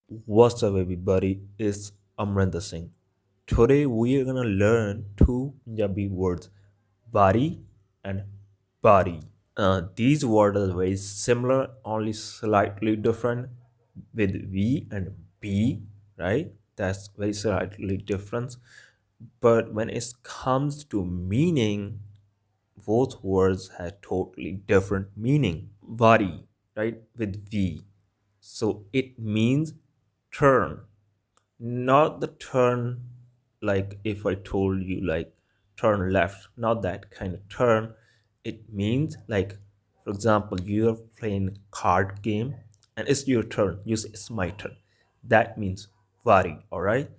What's up, everybody? It's Amrinder Singh. Today we are gonna learn two Punjabi words, Vari and Bari. These words are very similar, only slightly different with V and B, right? That's very slightly different. But when it comes to meaning, both words have totally different meaning. Vari, right, with V. So it means turn, not the turn like if I told you like turn left, not that kind of turn. It means like, for example, you're playing card game and it's your turn. You say it's my turn. That means vari, all right?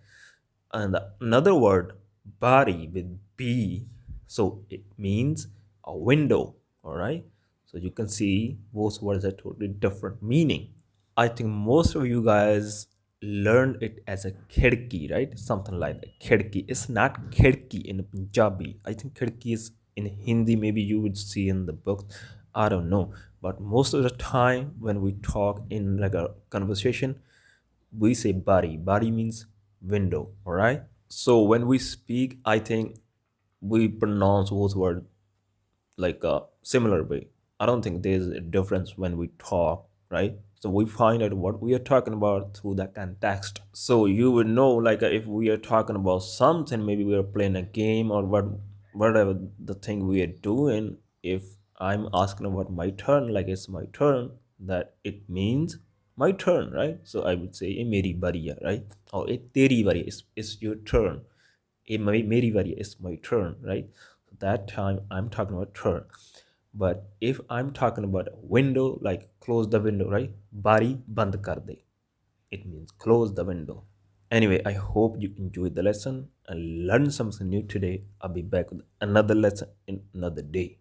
And another word, bari with B, so it means a window, all right? So you can see both words are totally different meaning. I think most of you guys learned it as a khidki, right? Something like that. Khidki. It's not khidki in Punjabi. I think khidki is in Hindi. Maybe you would see in the book. I don't know. But most of the time when we talk in like a conversation, we say bari. Bari means window. All right. So when we speak, I think we pronounce both words like a similar way. I don't think there's a difference when we talk, right? So we find out what we are talking about through the context. So you would know, like, if we are talking about something, maybe we are playing a game or whatever the thing we are doing. If I'm asking about my turn, like it's my turn, that it means my turn, right? So I would say, meri bari hai, right? Or teri bari, it's your turn. Meri bari is my turn, right? So that time I'm talking about turn. But if I'm talking about a window, like close the window, right? Bari band kar de. It means close the window. Anyway, I hope you enjoyed the lesson and learned something new today. I'll be back with another lesson in another day.